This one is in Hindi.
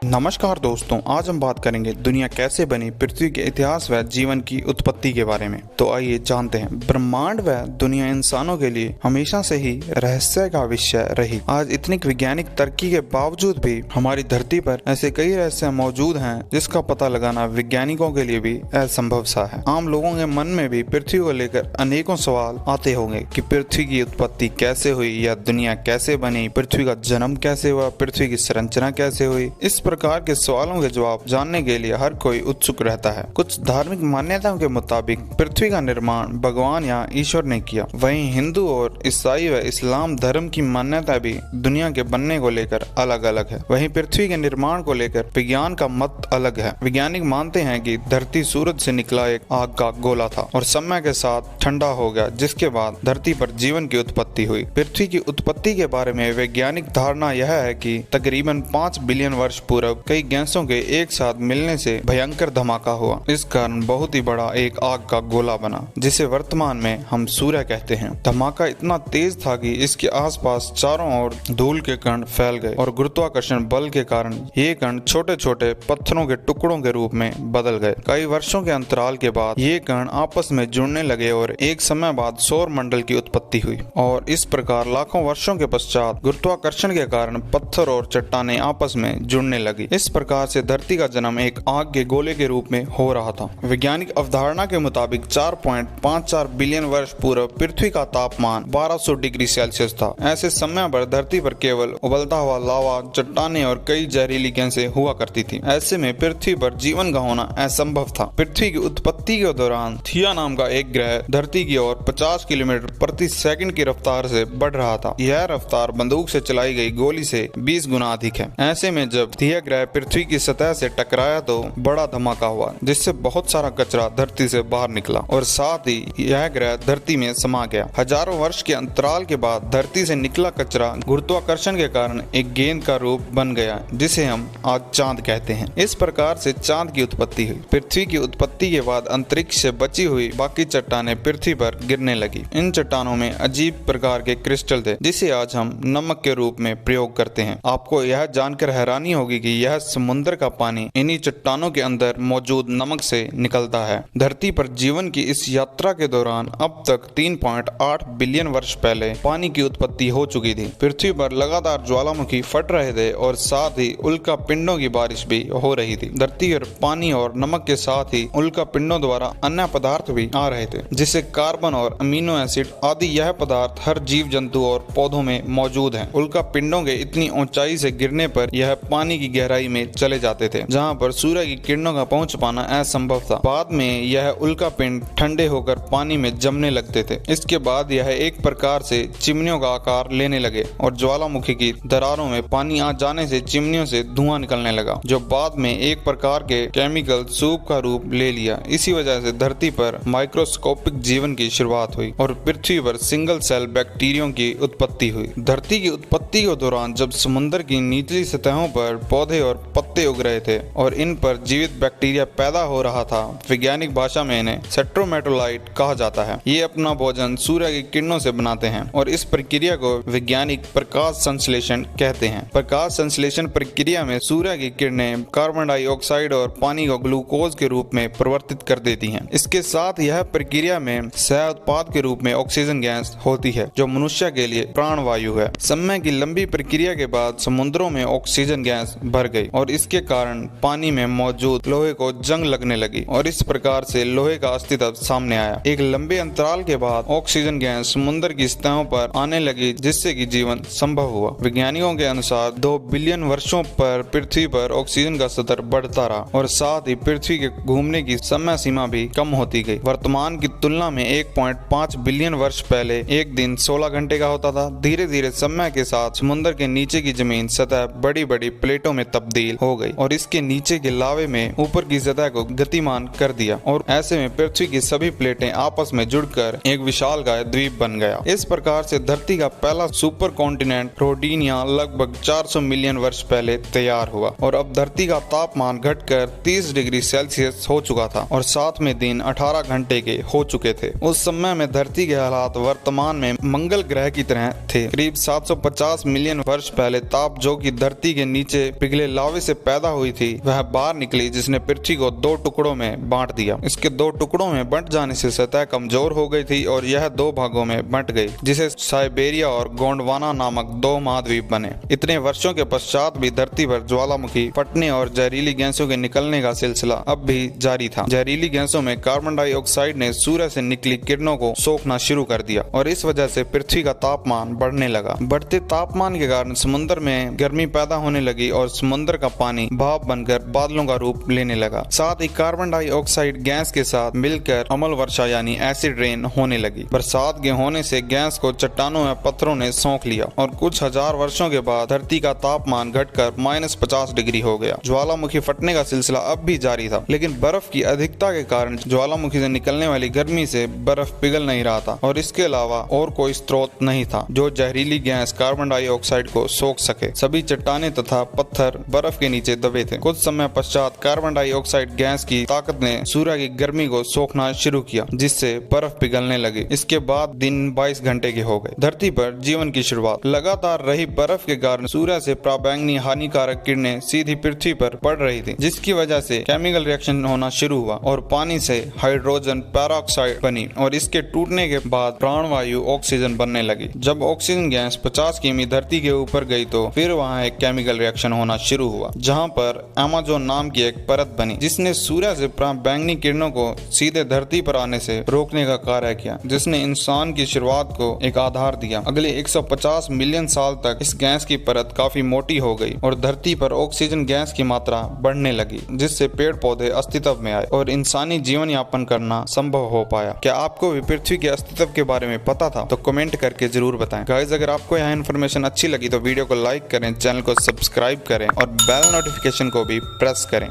नमस्कार दोस्तों, आज हम बात करेंगे दुनिया कैसे बनी, पृथ्वी के इतिहास व जीवन की उत्पत्ति के बारे में। तो आइए जानते हैं। ब्रह्मांड व दुनिया इंसानों के लिए हमेशा से ही रहस्य का विषय रही। आज इतनी वैज्ञानिक तरक्की के बावजूद भी हमारी धरती पर ऐसे कई रहस्य मौजूद हैं जिसका पता लगाना वैज्ञानिकों के लिए भी असंभव सा है। आम लोगों के मन में भी पृथ्वी को लेकर अनेकों सवाल आते होंगे कि पृथ्वी की उत्पत्ति कैसे हुई या दुनिया कैसे बनी, पृथ्वी का जन्म कैसे हुआ, पृथ्वी की संरचना कैसे हुई। इस प्रकार के सवालों के जवाब जानने के लिए हर कोई उत्सुक रहता है। कुछ धार्मिक मान्यताओं के मुताबिक पृथ्वी का निर्माण भगवान या ईश्वर ने किया। वहीं हिंदू और ईसाई व इस्लाम धर्म की मान्यता भी दुनिया के बनने को लेकर अलग अलग है। वहीं पृथ्वी के निर्माण को लेकर विज्ञान का मत अलग है। वैज्ञानिक मानते हैं कि धरती सूरज से निकला एक आग का गोला था और समय के साथ ठंडा हो गया, जिसके बाद धरती पर जीवन की उत्पत्ति हुई। पृथ्वी की उत्पत्ति के बारे में वैज्ञानिक धारणा यह है कि तकरीबन 5 बिलियन वर्ष पूर्व कई गैसों के एक साथ मिलने से भयंकर धमाका हुआ। इस कारण बहुत ही बड़ा एक आग का गोला बना, जिसे वर्तमान में हम सूर्य कहते हैं। धमाका इतना तेज था कि इसके आसपास चारों ओर धूल के कण फैल गए और गुरुत्वाकर्षण बल के कारण ये कण छोटे छोटे पत्थरों के टुकड़ों के रूप में बदल गए। कई वर्षों के अंतराल के बाद ये कण आपस में जुड़ने लगे और एक समय बाद सौर मंडल की उत्पत्ति हुई। और इस प्रकार लाखों वर्षों के पश्चात गुरुत्वाकर्षण के कारण पत्थर और चट्टानें आपस में जुड़ने लगी। इस प्रकार से धरती का जन्म एक आग के गोले के रूप में हो रहा था। वैज्ञानिक अवधारणा के मुताबिक 4.54 बिलियन वर्ष पूर्व पृथ्वी का तापमान 1200 डिग्री सेल्सियस था। ऐसे समय पर धरती पर केवल उबलता हुआ लावा, चट्टानें और कई जहरीली गैसें हुआ करती थी। ऐसे में पृथ्वी पर जीवन का होना असंभव था। पृथ्वी की उत्पत्ति के दौरान थिया नाम का एक ग्रह धरती की ओर 50 किलोमीटर प्रति सेकंड की रफ्तार से बढ़ रहा था। यह रफ्तार बंदूक से चलाई गई गोली से 20 गुना अधिक है। ऐसे में जब थिया ग्रह पृथ्वी की सतह से टकराया तो बड़ा धमाका हुआ, जिससे बहुत सारा कचरा धरती से बाहर निकला और साथ ही यह ग्रह धरती में समा गया। हजारों वर्ष के अंतराल के बाद धरती से निकला कचरा गुरुत्वाकर्षण के कारण एक गेंद का रूप बन गया, जिसे हम आज चांद कहते हैं। इस प्रकार से चांद की उत्पत्ति हुई। पृथ्वी की उत्पत्ति के बाद अंतरिक्ष से बची हुई बाकी चट्टानें पृथ्वी पर गिरने लगी। इन चट्टानों में अजीब प्रकार के क्रिस्टल थे, जिसे आज हम नमक के रूप में प्रयोग करते हैं। आपको यह जानकर हैरानी होगी कि यह समुद्र का पानी इन्हीं चट्टानों के अंदर मौजूद नमक से निकलता है। धरती पर जीवन की इस यात्रा के दौरान अब तक 3.8 बिलियन वर्ष पहले पानी की उत्पत्ति हो चुकी थी। पृथ्वी पर लगातार ज्वालामुखी फट रहे थे और साथ ही उल्का पिंडों की बारिश भी हो रही थी। धरती पर पानी और नमक के साथ ही उल्का पिंडों द्वारा अन्य पदार्थ भी आ रहे थे, जिसे कार्बन और अमीनो एसिड आदि। यह पदार्थ हर जीव जंतु और पौधों में मौजूद है। उल्का पिंडों के इतनी ऊंचाई से गिरने पर यह पानी की गहराई में चले जाते थे, जहां पर सूर्य की किरणों का पहुंच पाना असंभव था। बाद में यह उल्का पिंड ठंडे होकर पानी में जमने लगते थे। इसके बाद यह एक प्रकार से चिमनियों का आकार लेने लगे और ज्वालामुखी की दरारों में पानी आ जाने से चिमनियों से धुआं निकलने लगा, जो बाद में एक प्रकार के केमिकल सूप का रूप ले लिया। इसी वजह से धरती पर माइक्रोस्कोपिक जीवन की शुरुआत हुई और पृथ्वी पर सिंगल सेल बैक्टीरिया की उत्पत्ति हुई। धरती की उत्पत्ति के दौरान जब समुद्र की निचली सतहों पर पौधे और पत्ते उग रहे थे और इन पर जीवित बैक्टीरिया पैदा हो रहा था, वैज्ञानिक भाषा में इन्हें स्ट्रोमेटोलाइट कहा जाता है। ये अपना भोजन सूर्य की किरणों से बनाते हैं और इस प्रक्रिया को वैज्ञानिक प्रकाश संश्लेषण कहते हैं। प्रकाश संश्लेषण प्रक्रिया में सूर्य की किरणें कार्बन डाइऑक्साइड और पानी को ग्लूकोज के रूप में परिवर्तित कर देती हैं। इसके साथ यह प्रक्रिया में सह उत्पाद के रूप में ऑक्सीजन गैस होती है, जो मनुष्य के लिए प्राणवायु है। समय की लंबी प्रक्रिया के बाद समुद्रों में ऑक्सीजन गैस भर गई और इसके कारण पानी में मौजूद लोहे को जंग लगने लगी और इस प्रकार से लोहे का अस्तित्व सामने आया। एक लंबे अंतराल के बाद ऑक्सीजन गैस समुद्र की सतहों पर आने लगी, जिससे कि जीवन संभव हुआ। वैज्ञानिकों के अनुसार 2 बिलियन वर्षों पर पृथ्वी पर ऑक्सीजन का स्तर बढ़ता रहा और साथ ही पृथ्वी के घूमने की समय सीमा भी कम होती गई। वर्तमान की तुलना में 1.5 बिलियन वर्ष पहले एक दिन 16 घंटे का होता था। धीरे धीरे समय के साथ समुद्र के नीचे की जमीन सतह बड़ी बड़ी प्लेटों में तब्दील हो गई और इसके नीचे के लावे में ऊपर की सतह को गतिमान कर दिया और ऐसे में पृथ्वी की सभी प्लेटें आपस में जुड़कर एक विशालकाय द्वीप बन गया। इस प्रकार से धरती का पहला सुपर कॉन्टिनेंट रोडिनिया लगभग 400 मिलियन वर्ष पहले तैयार हुआ और अब धरती का तापमान घटकर 30 डिग्री सेल्सियस हो चुका था और साथ में दिन 18 घंटे के हो चुके थे। उस समय में धरती के हालात वर्तमान में मंगल ग्रह की तरह थे। करीब 750 मिलियन वर्ष पहले ताप, जो कि धरती के नीचे पिघले लावे से पैदा हुई थी वह बाहर निकली, जिसने पृथ्वी को 2 टुकड़ों में बांट दिया। इसके 2 टुकड़ों में बंट जाने से सतह कमजोर हो गई थी और यह 2 भागों में बंट गई, जिसे साइबेरिया और गोंडवाना नामक 2 महाद्वीप बने। इतने वर्षों के पश्चात भी धरती पर ज्वालामुखी फटने और जहरीली गैसों के निकलने का सिलसिला अब भी जारी था। जहरीली गैसों में कार्बन डाइऑक्साइड ने सूर्य से निकली किरणों को सोखना शुरू कर दिया और इस वजह से पृथ्वी का तापमान बढ़ने लगा। बढ़ते तापमान के कारण समुद्र में गर्मी पैदा होने लगी और समुद्र का पानी भाप बनकर बादलों का रूप लेने लगा। साथ ही कार्बन डाइऑक्साइड गैस के साथ मिलकर अम्ल वर्षा यानी एसिड रेन होने लगी। बरसात के होने से गैस को चट्टानों या पत्थरों ने सोख लिया और कुछ हजार वर्षों के बाद धरती का तापमान घटकर -50 डिग्री हो गया। ज्वालामुखी फटने का सिलसिला अब भी जारी था, लेकिन बर्फ की अधिकता के कारण ज्वालामुखी से निकलने वाली गर्मी से बर्फ पिघल नहीं रहा था और इसके अलावा और कोई स्रोत नहीं था जो जहरीली गैस कार्बन डाइऑक्साइड को सोख सके। सभी चट्टानें तथा पत्थर बर्फ के नीचे दबे थे। कुछ समय पश्चात कार्बन डाइऑक्साइड गैस की ताकत ने सूर्य की गर्मी को सोखना शुरू किया, जिससे बर्फ पिघलने लगी। इसके बाद दिन 22 घंटे के हो गए। धरती पर जीवन की शुरुआत। लगातार रही बर्फ के कारण सूर्य से पराबैंगनी हानिकारक किरणें सीधी पृथ्वी पर पड़ रही थी, जिसकी वजह से केमिकल रिएक्शन होना शुरू हुआ और पानी से हाइड्रोजन पेरोक्साइड बनी और इसके टूटने के बाद प्राणवायु ऑक्सीजन बनने लगी। जब ऑक्सीजन गैस 50 किमी धरती के ऊपर गई तो फिर वहाँ एक केमिकल रिएक्शन होना शुरू हुआ, जहाँ पर अमेज़न नाम की एक परत बनी, जिसने सूर्य से बैंगनी किरणों को सीधे धरती पर आने से रोकने का कार्य किया, जिसने इंसान की शुरुआत को एक आधार दिया। अगले 150 मिलियन साल तक इस गैस की परत काफी मोटी हो गई और धरती पर ऑक्सीजन गैस की मात्रा बढ़ने लगी, जिससे पेड़ पौधे अस्तित्व में आए और इंसानी जीवन यापन करना संभव हो पाया। क्या आपको भी पृथ्वी के अस्तित्व के बारे में पता था? तो कमेंट करके जरूर बताएं। गाइस, अगर आपको यह इन्फॉर्मेशन अच्छी लगी तो वीडियो को लाइक करें, चैनल को सब्सक्राइब करें और बेल नोटिफिकेशन को भी प्रेस करें।